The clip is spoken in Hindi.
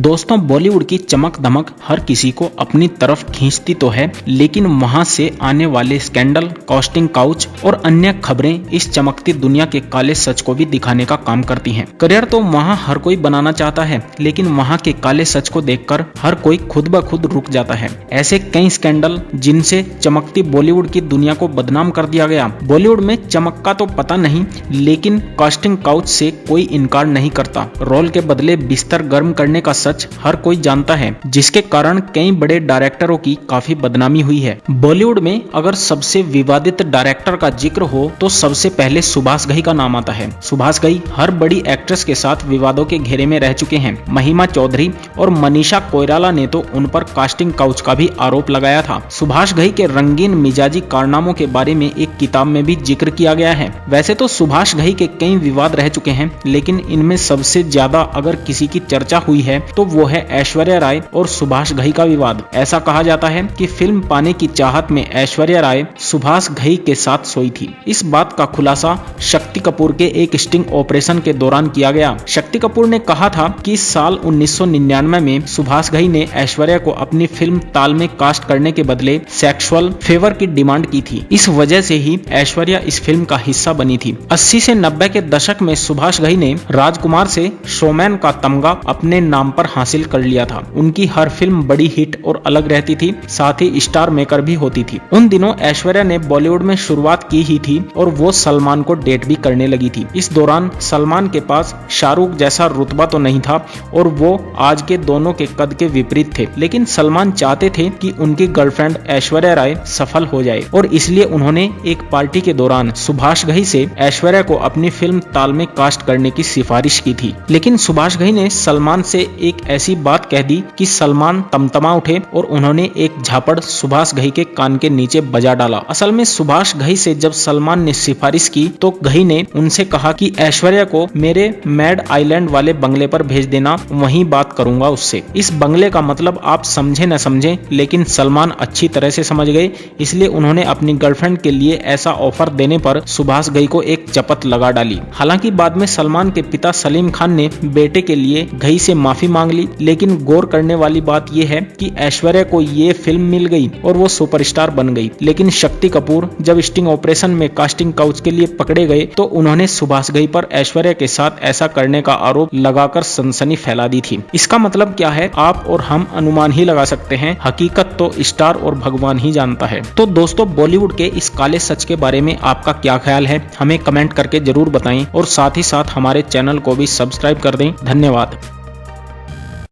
दोस्तों, बॉलीवुड की चमक धमक हर किसी को अपनी तरफ खींचती तो है, लेकिन वहां से आने वाले स्कैंडल, कास्टिंग काउच और अन्य खबरें इस चमकती दुनिया के काले सच को भी दिखाने का काम करती हैं। करियर तो वहां हर कोई बनाना चाहता है, लेकिन वहां के काले सच को देखकर हर कोई खुद ब खुद रुक जाता है। ऐसे कई स्कैंडल जिनसे चमकती बॉलीवुड की दुनिया को बदनाम कर दिया गया। बॉलीवुड में चमक का तो पता नहीं, लेकिन कास्टिंग काउच से कोई इनकार नहीं करता। रोल के बदले बिस्तर गर्म करने का सच हर कोई जानता है, जिसके कारण कई बड़े डायरेक्टरों की काफी बदनामी हुई है। बॉलीवुड में अगर सबसे विवादित डायरेक्टर का जिक्र हो तो सबसे पहले सुभाष घई का नाम आता है। सुभाष घई हर बड़ी एक्ट्रेस के साथ विवादों के घेरे में रह चुके हैं। महिमा चौधरी और मनीषा कोइराला ने तो उन पर कास्टिंग काउच का भी आरोप लगाया था। सुभाष घई के रंगीन मिजाजी कारनामों के बारे में एक किताब में भी जिक्र किया गया है। वैसे तो सुभाष घई के कई विवाद रह चुके हैं, लेकिन इनमें सबसे ज्यादा अगर किसी की चर्चा हुई है तो वो है ऐश्वर्या राय और सुभाष घई का विवाद। ऐसा कहा जाता है कि फिल्म पाने की चाहत में ऐश्वर्या राय सुभाष घई के साथ सोई थी। इस बात का खुलासा शक्ति कपूर के एक स्टिंग ऑपरेशन के दौरान किया गया। शक्ति कपूर ने कहा था कि साल 1999 में सुभाष घई ने ऐश्वर्या को अपनी फिल्म ताल में कास्ट करने के बदले सेक्सुअल फेवर की डिमांड की थी। इस वजह से ही ऐश्वर्या इस फिल्म का हिस्सा बनी थी। 80 से 90 के दशक में सुभाष घई ने राजकुमार से शोमैन का तमगा अपने नाम पर हासिल कर लिया था। उनकी हर फिल्म बड़ी हिट और अलग रहती थी, साथ ही स्टार मेकर भी होती थी। उन दिनों ऐश्वर्या ने बॉलीवुड में शुरुआत की ही थी और वो सलमान को डेट भी करने लगी थी। इस दौरान सलमान के पास शाहरुख जैसा रुतबा तो नहीं था और वो आज के दोनों के कद के विपरीत थे, लेकिन सलमान चाहते थे कि उनकी गर्लफ्रेंड ऐश्वर्या राय सफल हो जाए और इसलिए उन्होंने एक पार्टी के दौरान सुभाष घई से ऐश्वर्या को अपनी फिल्म ताल में कास्ट करने की सिफारिश की थी। लेकिन सुभाष घई ने सलमान से एक ऐसी बात कह दी कि सलमान तमतमा उठे और उन्होंने एक झापड़ सुभाष घई के कान के नीचे बजा डाला। असल में सुभाष घई से जब सलमान ने सिफारिश की तो घई ने उनसे कहा कि ऐश्वर्या को मेरे मैड आइलैंड वाले बंगले पर भेज देना, वहीं बात करूंगा उससे। इस बंगले का मतलब आप समझे न समझे, लेकिन सलमान अच्छी तरह से समझ गए, इसलिए उन्होंने अपनी गर्लफ्रेंड के लिए ऐसा ऑफर देने पर सुभाष घई को एक चपत लगा डाली। हालांकि बाद में सलमान के पिता सलीम खान ने बेटे के लिए घई से माफी मांग ली, लेकिन गौर करने वाली बात यह है कि ऐश्वर्या को ये फिल्म मिल गई और वो सुपरस्टार बन गई। लेकिन शक्ति कपूर जब स्टिंग ऑपरेशन में कास्टिंग काउच के लिए पकड़े गए तो उन्होंने सुभाष घई पर ऐश्वर्या के साथ ऐसा करने का आरोप लगाकर सनसनी फैला दी थी। इसका मतलब क्या है आप और हम अनुमान ही लगा सकते हैं, हकीकत तो स्टार और भगवान ही जानता है। तो दोस्तों, बॉलीवुड के इस काले सच के बारे में आपका क्या ख्याल है, हमें कमेंट करके जरूर बताएं और साथ ही साथ हमारे चैनल को भी सब्सक्राइब कर दें। धन्यवाद।